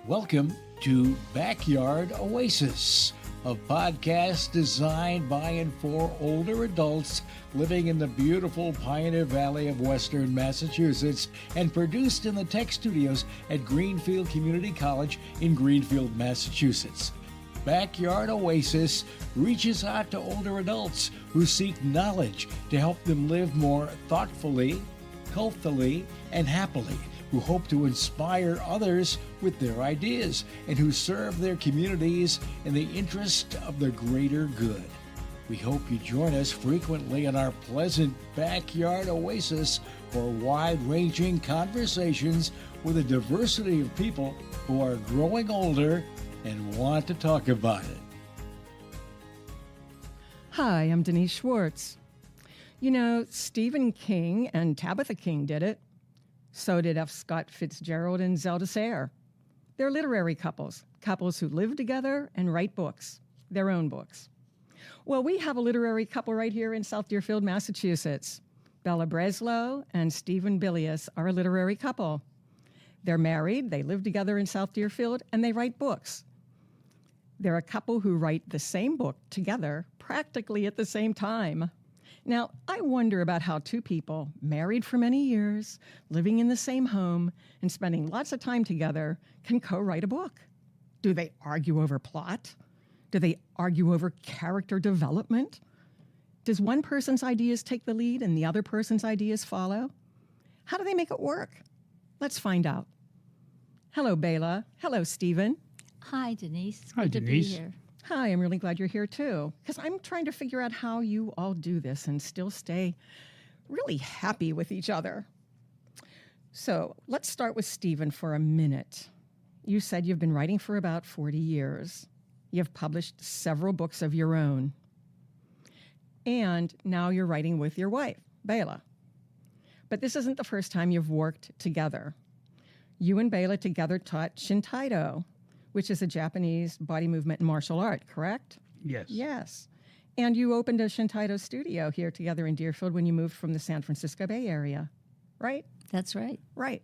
Welcome to Backyard Oasis, a podcast designed by and for older adults living in the beautiful Pioneer Valley of Western Massachusetts and produced in the tech studios at Greenfield Community College in Greenfield, Massachusetts. Backyard Oasis reaches out to older adults who seek knowledge to help them live more thoughtfully, healthily, and happily, who hope to inspire others with their ideas, and who serve their communities in the interest of the greater good. We hope you join us frequently in our pleasant Backyard Oasis for wide-ranging conversations with a diversity of people who are growing older and want to talk about it. Hi, I'm Denise Schwartz. You know, Stephen King and Tabitha King did it. So did F. Scott Fitzgerald and Zelda Sayre. They're literary couples who live together and write books, their own books. Well, we have a literary couple right here in South Deerfield, Massachusetts. Bela Breslau and Stephen Bilias are a literary couple. They're married, they live together in South Deerfield, and they write books. They're a couple who write the same book together practically at the same time. Now, I wonder about how two people, married for many years, living in the same home, and spending lots of time together, can co-write a book. Do they argue over plot? Do they argue over character development? Does one person's ideas take the lead and the other person's ideas follow? How do they make it work? Let's find out. Hello, Bela. Hello, Stephen. Hi, Denise. Hi, Good Denise. to be here. Hi, I'm really glad you're here too, because I'm trying to figure out how you all do this and still stay really happy with each other. So let's start with Stephen for a minute. You said you've been writing for about 40 years. You've published several books of your own. And now you're writing with your wife, Bela. But this isn't the first time you've worked together. You and Bela together taught Shintaido, which is a Japanese body movement and martial art, correct? Yes. Yes. And you opened a Shintaido studio here together in Deerfield when you moved from the San Francisco Bay Area, right? That's right. Right.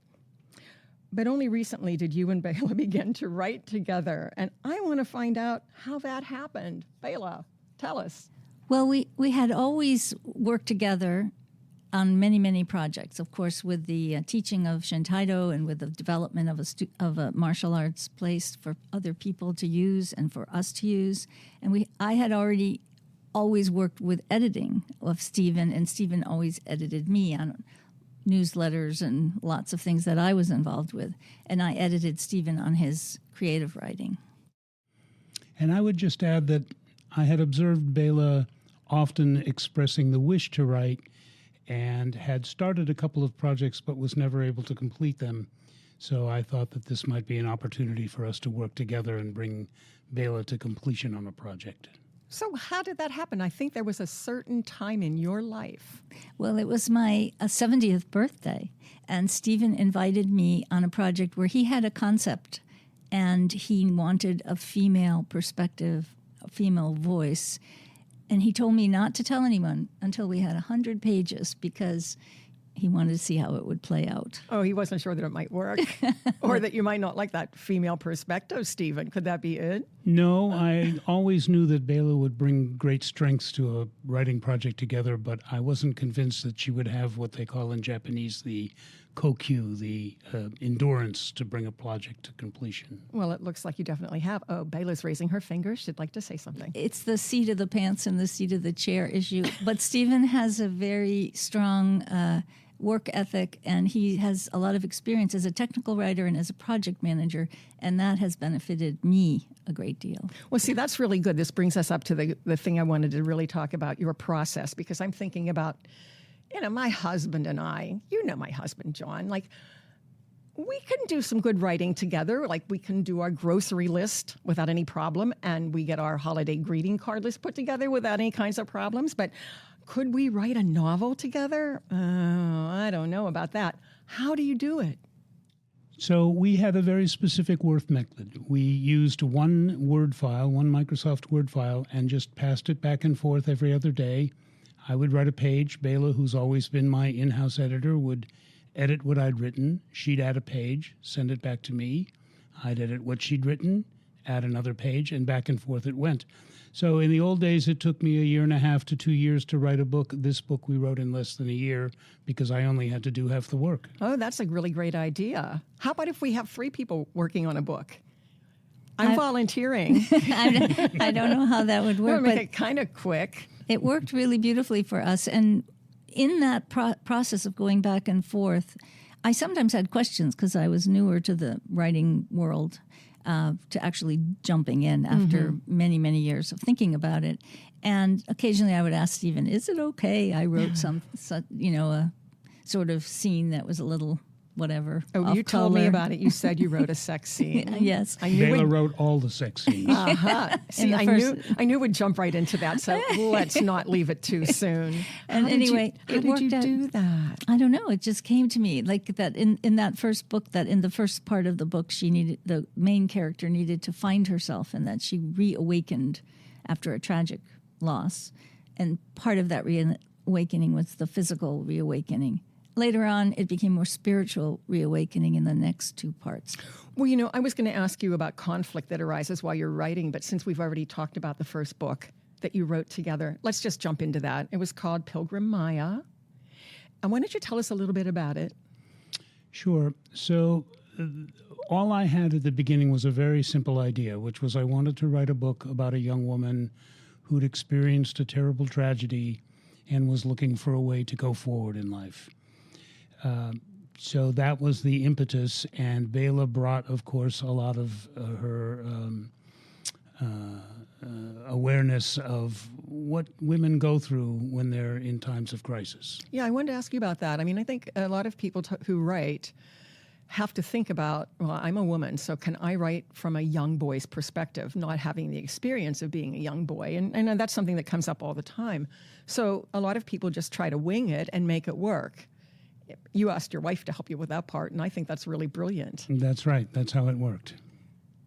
But only recently did you and Bela begin to write together, and I want to find out how that happened. Bela, tell us. Well, we had always worked together on many, many projects. Of course, with the teaching of Shintaido and with the development of a martial arts place for other people to use and for us to use. And I had already always worked with editing of Stephen, and Stephen always edited me on newsletters and lots of things that I was involved with. And I edited Stephen on his creative writing. And I would just add that I had observed Bela often expressing the wish to write and had started a couple of projects but was never able to complete them. So I thought that this might be an opportunity for us to work together and bring Bela to completion on a project. So how did that happen? I think there was a certain time in your life. Well, it was my 70th birthday, and Stephen invited me on a project where he had a concept, and he wanted a female perspective, a female voice. And he told me not to tell anyone until we had 100 pages because he wanted to see how it would play out. Oh, he wasn't sure that it might work or that you might not like that female perspective, Stephen. Could that be it? No, I always knew that Bela would bring great strengths to a writing project together, but I wasn't convinced that she would have what they call in Japanese the kokyu, the endurance to bring a project to completion. Well, it looks like you definitely have. Oh, Bela's raising her finger. She'd like to say something. It's the seat of the pants and the seat of the chair issue. But Stephen has a very strong work ethic, and he has a lot of experience as a technical writer and as a project manager, and that has benefited me a great deal. Well, see, that's really good. This brings us up to the thing I wanted to really talk about, your process, because I'm thinking about, you know, my husband and I, you know my husband, John, like, we can do some good writing together. Like, we can do our grocery list without any problem, and we get our holiday greeting card list put together without any kinds of problems. But could we write a novel together? I don't know about that. How do you do it? So we had a very specific work method. We used one Word file, one Microsoft Word file, and just passed it back and forth every other day. I would write a page. Bela, who's always been my in-house editor, would edit what I'd written. She'd add a page, send it back to me. I'd edit what she'd written, add another page, and back and forth it went. So in the old days, it took me 1.5 to 2 years to write a book. This book we wrote in less than a year because I only had to do half the work. Oh, that's a really great idea. How about if we have 3 people working on a book? I'm volunteering. I don't know how that would work, We'll make but it kind of quick. it worked really beautifully for us. And in that process of going back and forth, I sometimes had questions because I was newer to the writing world, to actually jumping in after many, many years of thinking about it. And occasionally I would ask Stephen, is it okay? I wrote a sort of scene that was a little whatever. Oh, you told me about it. You said you wrote a sex scene. Yes. I knew Bela wrote all the sex scenes. See, I knew we'd jump right into that, so let's not leave it too soon. And anyway, how did you do that? I don't know. It just came to me like that in that first book, that in the first part of the book, the main character needed to find herself, and that she reawakened after a tragic loss. And part of that reawakening was the physical reawakening. Later on, it became more spiritual reawakening in the next 2 parts. Well, I was going to ask you about conflict that arises while you're writing, but since we've already talked about the first book that you wrote together, let's just jump into that. It was called Pilgrim Maya. And why don't you tell us a little bit about it? Sure. So all I had at the beginning was a very simple idea, which was I wanted to write a book about a young woman who'd experienced a terrible tragedy and was looking for a way to go forward in life. So that was the impetus, and Bela brought, of course, a lot of her awareness of what women go through when they're in times of crisis. Yeah, I wanted to ask you about that. I mean, I think a lot of people who write have to think about, well, I'm a woman, so can I write from a young boy's perspective, not having the experience of being a young boy? And that's something that comes up all the time. So a lot of people just try to wing it and make it work. You asked your wife to help you with that part, and I think that's really brilliant. That's right. That's how it worked.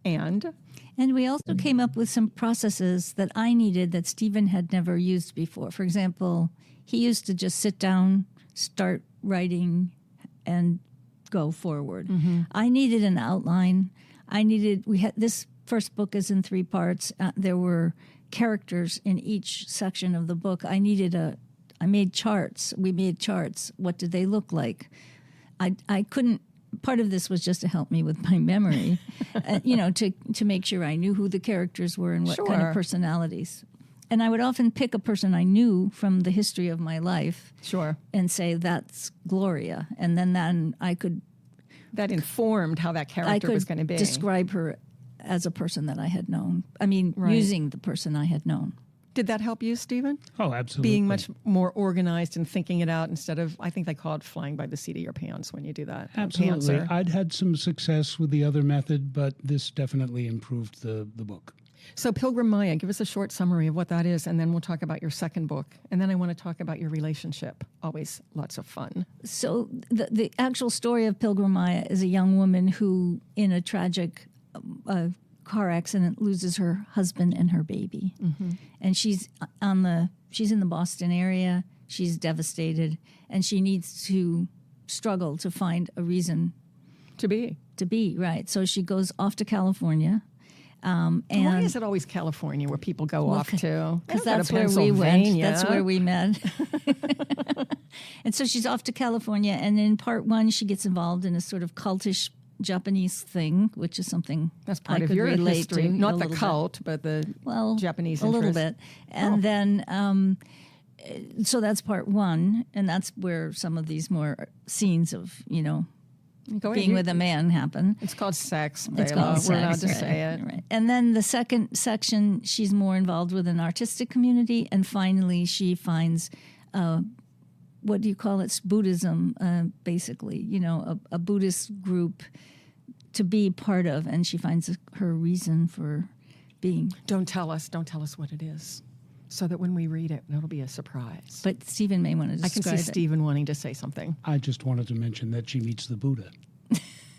And we also came up with some processes that I needed that Stephen had never used before. For example, he used to just sit down, start writing, and go forward. Mm-hmm. I needed an outline. This first book is in 3 parts. There were characters in each section of the book. I made charts. We made charts. What did they look like? I couldn't. Part of this was just to help me with my memory, to make sure I knew who the characters were and what kind of personalities. And I would often pick a person I knew from the history of my life, and say that's Gloria, and then I could. That informed how that character was going to be. Describe her as a person that I had known. I mean, using the person I had known. Did that help you, Stephen? Oh, absolutely. Being much more organized and thinking it out instead of, I think they call it flying by the seat of your pants when you do that. Absolutely. I'd had some success with the other method, but this definitely improved the book. So Pilgrim Maya, give us a short summary of what that is, and then we'll talk about your second book. And then I want to talk about your relationship. Always lots of fun. So the actual story of Pilgrim Maya is a young woman who, in a tragic car accident, loses her husband and her baby. Mm-hmm. And she's in the Boston area. She's devastated, and she needs to struggle to find a reason to be right. So she goes off to California. And why is it always California where people go off to? Because that's where we went. That's where we met. And so she's off to California, and in part 1, she gets involved in a sort of cultish Japanese thing, which is something that's part I of could your relate history, to. not the cult, but the Japanese interest. A little bit. And then, so that's part 1, and that's where some of these more scenes of, being with a man happen. It's called sex, Bela. It's called We're allowed sex, to right, say it. Right. And then the second section, she's more involved with an artistic community, and finally she finds, what do you call it? Buddhism, basically, a Buddhist group to be part of, and she finds her reason for being. Don't tell us what it is, so that when we read it, it'll be a surprise. But Stephen may want to describe it. I can see Stephen wanting to say something. I just wanted to mention that she meets the Buddha.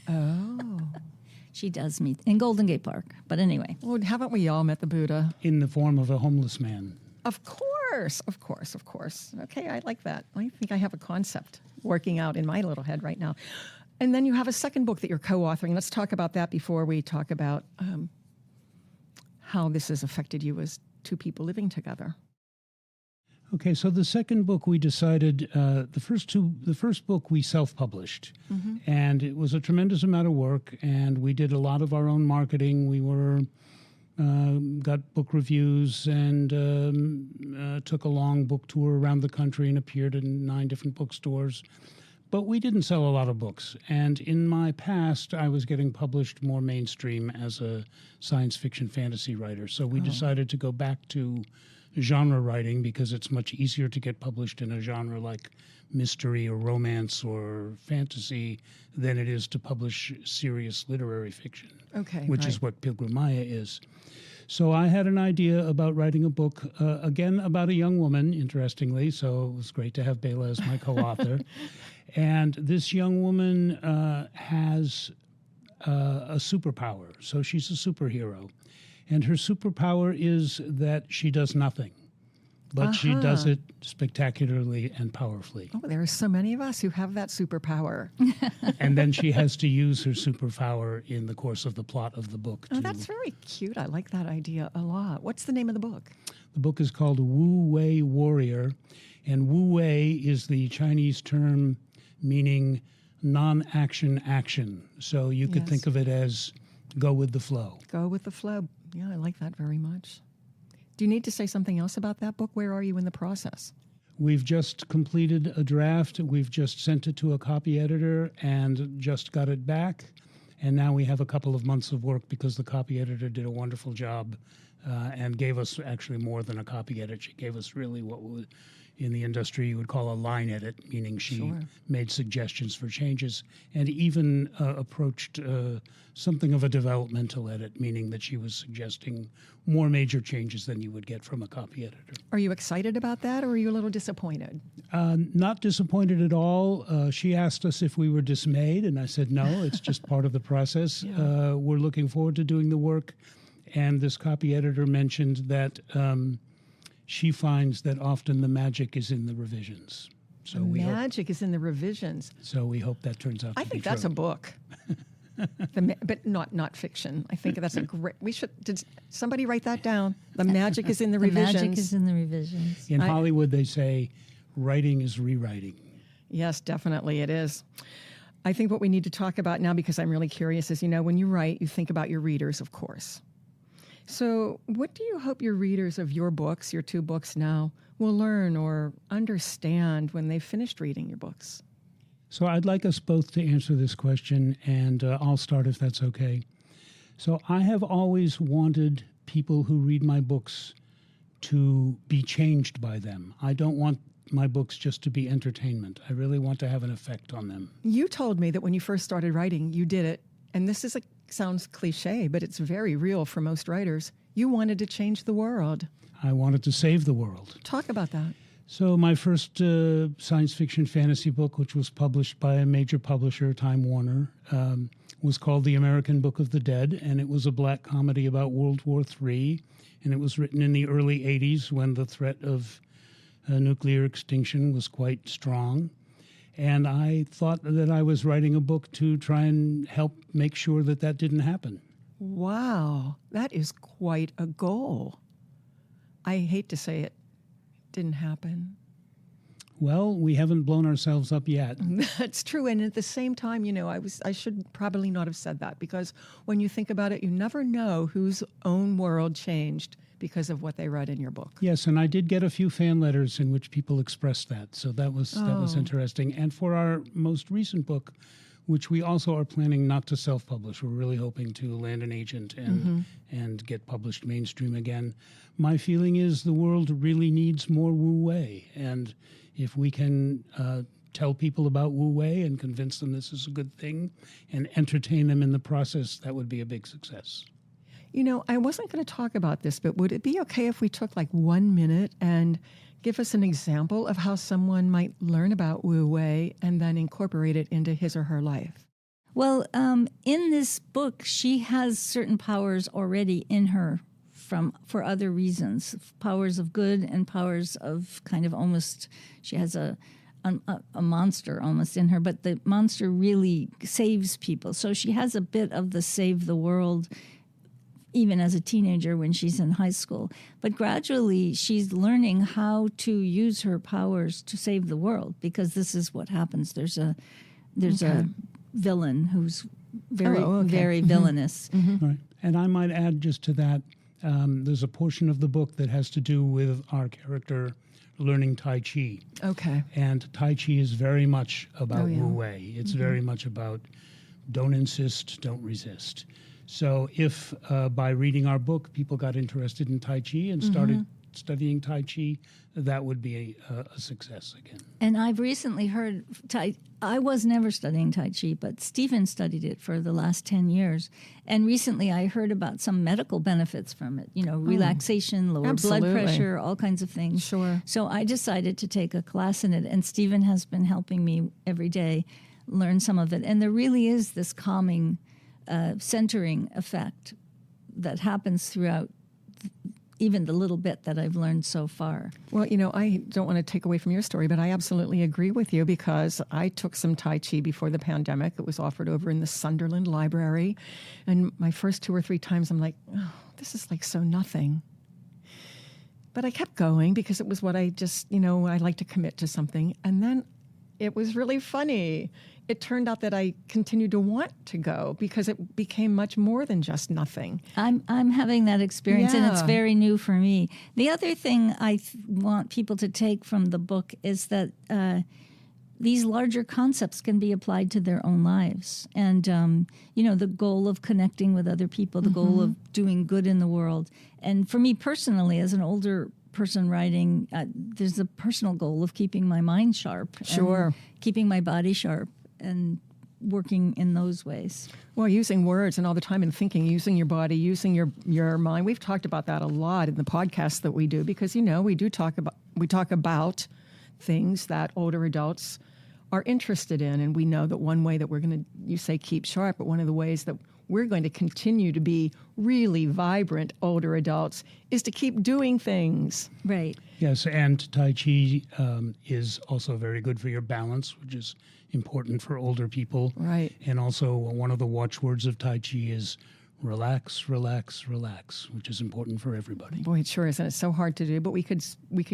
Oh. She does meet in Golden Gate Park. But anyway. Well, haven't we all met the Buddha? In the form of a homeless man. Of course. Okay, I like that. I think I have a concept working out in my little head right now. And then you have a second book that you're co-authoring. Let's talk about that before we talk about how this has affected you as two people living together. Okay, so the second book we decided, the first book we self-published, and it was a tremendous amount of work, and we did a lot of our own marketing. We got book reviews and took a long book tour around the country and appeared in 9 different bookstores. But we didn't sell a lot of books. And in my past, I was getting published more mainstream as a science fiction fantasy writer. So we decided to go back to genre writing because it's much easier to get published in a genre like mystery or romance or fantasy than it is to publish serious literary fiction, which is what Pilgrim Maya is. So I had an idea about writing a book, again, about a young woman, interestingly, so it was great to have Bela as my co-author. And this young woman has a superpower, so she's a superhero. And her superpower is that she does nothing, but she does it spectacularly and powerfully. Oh, there are so many of us who have that superpower. And then she has to use her superpower in the course of the plot of the book. Oh, that's very cute. I like that idea a lot. What's the name of the book? The book is called Wei Warrior, and Wu Wei is the Chinese term meaning non-action action. So you could think of it as go with the flow. Go with the flow. Yeah, I like that very much. Do you need to say something else about that book? Where are you in the process? We've just completed a draft. We've just sent it to a copy editor and just got it back. And now we have a couple of months of work because the copy editor did a wonderful job and gave us actually more than a copy edit. She gave us really what would, in the industry you would call a line edit, meaning she made suggestions for changes and even approached something of a developmental edit, meaning that she was suggesting more major changes than you would get from a copy editor. Are you excited about that, or are you a little disappointed? Not disappointed at all. She asked us if we were dismayed, and I said no, it's just part of the process. We're looking forward to doing the work. And this copy editor mentioned that she finds that often the magic is in the revisions. So magic is in the revisions. So we hope that turns out to be true. I think that's a book. But not fiction. I think that's a great. Did somebody write that down? The magic is in the revisions. The magic is in the revisions. In Hollywood, they say writing is rewriting. Yes, definitely it is. I think what we need to talk about now, because I'm really curious, is, when you write, you think about your readers, of course. So what do you hope your readers of your books, your 2 books now, will learn or understand when they've finished reading your books? So I'd like us both to answer this question, and I'll start if that's okay. So I have always wanted people who read my books to be changed by them. I don't want my books just to be entertainment. I really want to have an effect on them. You told me that when you first started writing, you did it, and this sounds cliche, but it's very real for most writers. You wanted to change the world. I wanted to save the world. Talk about that. So my first science fiction fantasy book, which was published by a major publisher, Time Warner, was called The American Book of the Dead, and it was a black comedy about World War III, and it was written in the early 80s when the threat of nuclear extinction was quite strong. And I thought that I was writing a book to try and help make sure that that didn't happen. Wow, that is quite a goal. I hate to say it didn't happen. Well, we haven't blown ourselves up yet. That's true. And at the same time, I should probably not have said that, because when you think about it, you never know whose own world changed because of what they read in your book. Yes, and I did get a few fan letters in which people expressed that. So that was interesting. And for our most recent book, which we also are planning not to self-publish, we're really hoping to land an agent and get published mainstream again. My feeling is the world really needs more Wu Wei. And if we can tell people about Wu Wei and convince them this is a good thing and entertain them in the process, that would be a big success. I wasn't going to talk about this, but would it be okay if we took 1 minute and give us an example of how someone might learn about Wu Wei and then incorporate it into his or her life? Well, in this book, she has certain powers already in her for other reasons, powers of good and powers of kind of almost, she has a a monster almost in her, but the monster really saves people. So she has a bit of the save the world even as a teenager when she's in high school. But gradually she's learning how to use her powers to save the world, because this is what happens. There's a villain who's very villainous. Right. And I might add just to that, there's a portion of the book that has to do with our character learning Tai Chi. Okay. And Tai Chi is very much about Wu Wei. It's very much about don't insist, don't resist. So if by reading our book people got interested in Tai Chi and started studying Tai Chi, that would be a success again. And I've recently heard, I was never studying Tai Chi, but Stephen studied it for the last 10 years. And recently I heard about some medical benefits from it, relaxation, lower blood pressure, all kinds of things. Sure. So I decided to take a class in it, and Stephen has been helping me every day learn some of it. And there really is this calming, centering effect that happens throughout even the little bit that I've learned so far. Well, I don't want to take away from your story, but I absolutely agree with you, because I took some Tai Chi before the pandemic. It was offered over in the Sunderland Library. And my first 2 or 3 times, I'm like, oh, this is like so nothing. But I kept going because it was what I just, I like to commit to something. And then it was really funny. It turned out that I continued to want to go because it became much more than just nothing. I'm having that experience, and it's very new for me. The other thing I want people to take from the book is that these larger concepts can be applied to their own lives. And, the goal of connecting with other people, the goal of doing good in the world. And for me personally, as an older person writing, there's a personal goal of keeping my mind sharp. Sure. Keeping my body sharp and working in those ways. Well, using words and all the time and thinking, using your body, using your mind. We've talked about that a lot in the podcasts that we do, because, we talk about things that older adults are interested in. And we know that one way that we're going to, you say keep sharp, but one of the ways that we're going to continue to be really vibrant older adults is to keep doing things. Right. Yes, and Tai Chi is also very good for your balance, which is important for older people. Right. And also one of the watchwords of Tai Chi is relax, relax, relax, which is important for everybody. Boy, it sure is, and it's so hard to do. But we could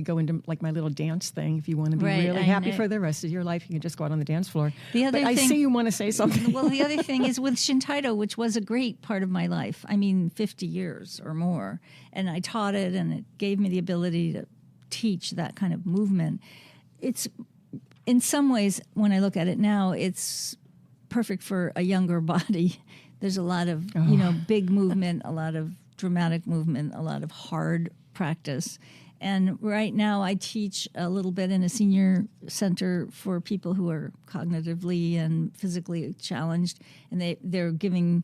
go into like my little dance thing. If you want to be really happy for the rest of your life, you can just go out on the dance floor. I see you want to say something. Well, the other thing is with Shintaido, which was a great part of my life. 50 years or more, and I taught it, and it gave me the ability to teach that kind of movement. It's in some ways, when I look at it now, it's perfect for a younger body. There's a lot of, big movement, a lot of dramatic movement, a lot of hard practice. And right now I teach a little bit in a senior center for people who are cognitively and physically challenged. And they're giving,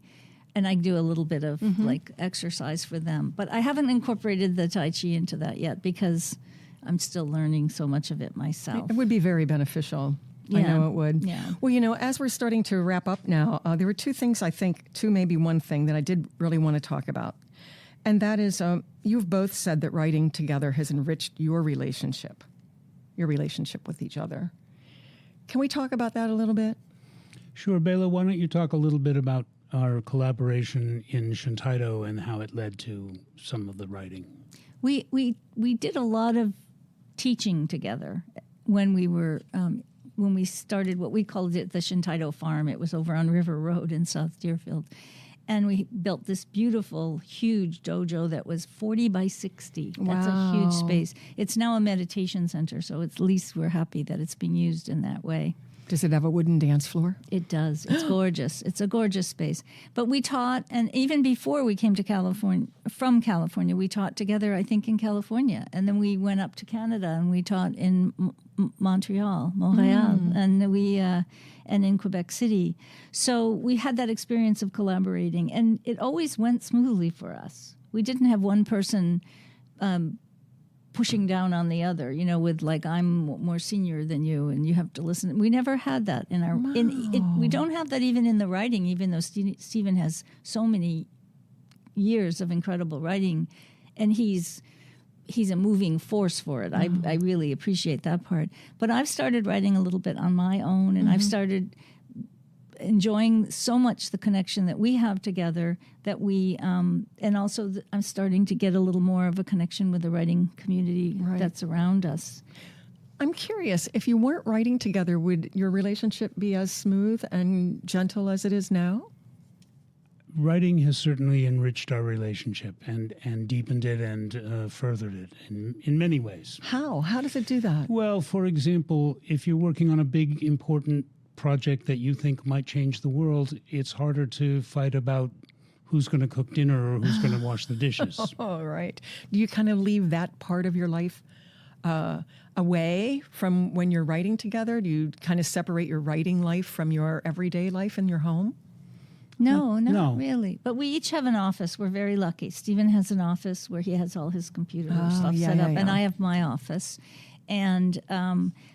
and I do a little bit of like exercise for them. But I haven't incorporated the Tai Chi into that yet because I'm still learning so much of it myself. It would be very beneficial. Yeah. I know it would. Yeah. Well, as we're starting to wrap up now, there were 2 things, I think, 2, maybe one thing that I did really want to talk about. And that is, you've both said that writing together has enriched your relationship with each other. Can we talk about that a little bit? Sure. Bela, why don't you talk a little bit about our collaboration in Shintaido and how it led to some of the writing? We did a lot of teaching together when we were... when we started what we called it the Shintaido Farm. It was over on River Road in South Deerfield. And we built this beautiful, huge dojo that was 40 by 60. That's a huge space. It's now a meditation center, so at least we're happy that it's being used in that way. Does it have a wooden dance floor? It does. It's gorgeous. It's a gorgeous space. But we taught, and even before we came to from California, we taught together, I think, in California. And then we went up to Canada and we taught in Montreal, and in Quebec City. So we had that experience of collaborating, and it always went smoothly for us. We didn't have one person pushing down on the other, with like, I'm more senior than you and you have to listen. We never had that in our, we don't have that even in the writing, even though Stephen has so many years of incredible writing, and he's he's a moving force for it. I really appreciate that part. But I've started writing a little bit on my own, and I've started enjoying so much the connection that we have together that we, and also I'm starting to get a little more of a connection with the writing community that's around us. I'm curious, if you weren't writing together, would your relationship be as smooth and gentle as it is now? Writing has certainly enriched our relationship and deepened it and furthered it in many ways. How? How does it do that? Well, for example, if you're working on a big, important project that you think might change the world, it's harder to fight about who's going to cook dinner or who's going to wash the dishes. Oh, right. Do you kind of leave that part of your life away from when you're writing together? Do you kind of separate your writing life from your everyday life in your home? No, not really. But we each have an office. We're very lucky. Stephen has an office where he has all his computer stuff set up, and I have my office. And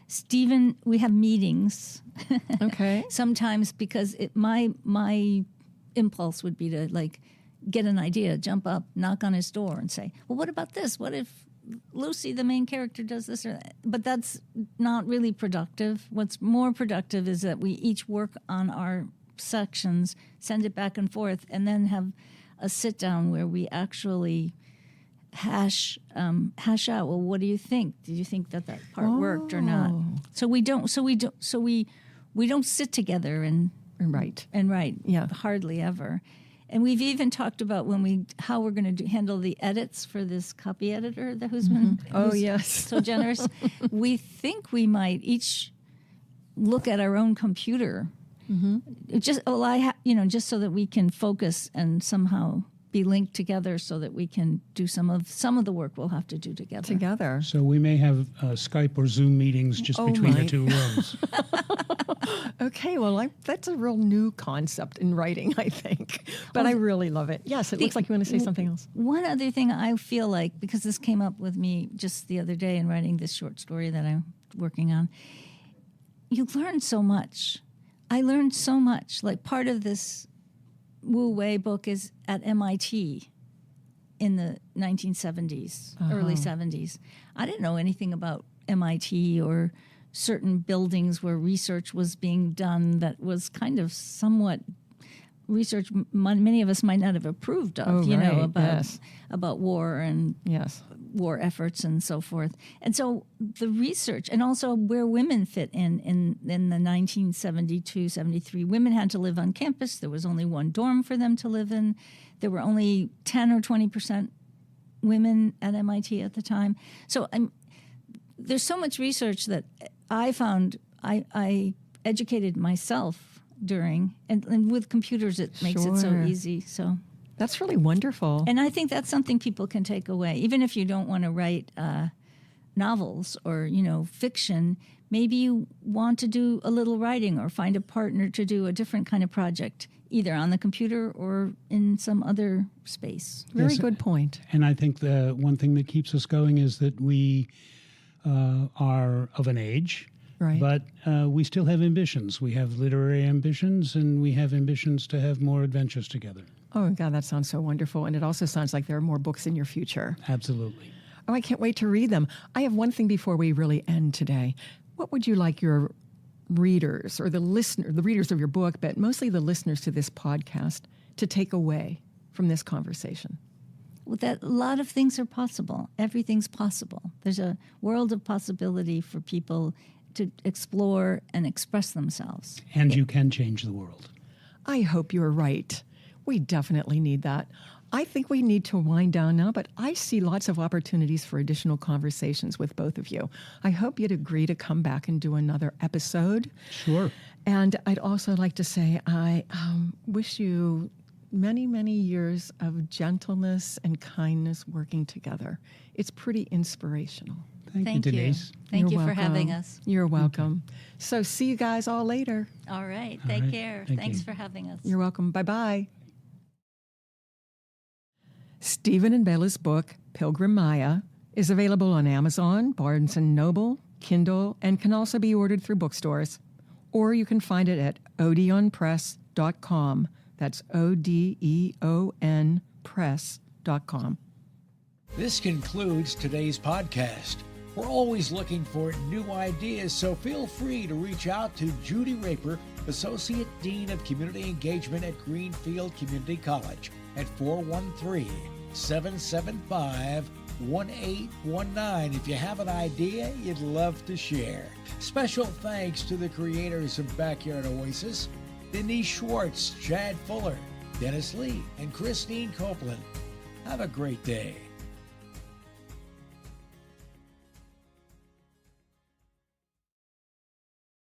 Stephen, we have meetings. Okay. Sometimes because my impulse would be to like get an idea, jump up, knock on his door, and say, "Well, what about this? What if Lucy, the main character, does this or that?" But that's not really productive. What's more productive is that we each work on our sections, send it back and forth, and then have a sit down where we actually hash out. Well, what do you think? Did you think that part worked or not? So we don't sit together and write. Yeah, hardly ever. And we've even talked about how we're going to handle the edits for this copy editor who's Yes, so generous. We think we might each look at our own computer. Just just so that we can focus and somehow be linked together, so that we can do some of the work we'll have to do together. So we may have Skype or Zoom meetings just between the two rooms. Okay, well, that's a real new concept in writing, I think. But I really love it. Yes, it looks like you want to say something else. One other thing I feel like, because this came up with me just the other day in writing this short story that I'm working on, you learn so much. I learned so much. Like, part of this Wu Wei book is at MIT in the 1970s, early 70s. I didn't know anything about MIT or certain buildings where research was being done that was kind of somewhat research many of us might not have approved of, about war and war efforts and so forth. And so the research, and also where women fit in the 1972, 73, women had to live on campus. There was only one dorm for them to live in. There were only 10 or 20% women at MIT at the time. So there's so much research that I found I educated myself during, and with computers it makes it so easy. So that's really wonderful. And I think that's something people can take away. Even if you don't want to write novels or, fiction, maybe you want to do a little writing or find a partner to do a different kind of project, either on the computer or in some other space. Very good point. And I think the one thing that keeps us going is that we are of an age. Right. But we still have ambitions. We have literary ambitions, and we have ambitions to have more adventures together. Oh, God, that sounds so wonderful. And it also sounds like there are more books in your future. Absolutely. Oh, I can't wait to read them. I have one thing before we really end today. What would you like your readers or the readers of your book, but mostly the listeners to this podcast, to take away from this conversation? Well, that a lot of things are possible. Everything's possible. There's a world of possibility for people to explore and express themselves. And you can change the world. I hope you're right. We definitely need that. I think we need to wind down now, but I see lots of opportunities for additional conversations with both of you. I hope you'd agree to come back and do another episode. Sure. And I'd also like to say I wish you many, many years of gentleness and kindness working together. It's pretty inspirational. Thank you, Denise. Thank You're you for welcome. having us. You're welcome. So see you guys all later. All right. All Take right. care. Thank Thanks you. for having us. You're welcome. Bye-bye. Stephen and Bela's book, Pilgrim Maya, is available on Amazon, Barnes & Noble, Kindle, and can also be ordered through bookstores. Or you can find it at odeonpress.com. That's ODEON press.com. This concludes today's podcast. We're always looking for new ideas, so feel free to reach out to Judy Raper, Associate Dean of Community Engagement at Greenfield Community College, at 413-775-1819 if you have an idea you'd love to share. Special thanks to the creators of Backyard Oasis, Denise Schwartz, Chad Fuller, Dennis Lee, and Christine Copeland. Have a great day.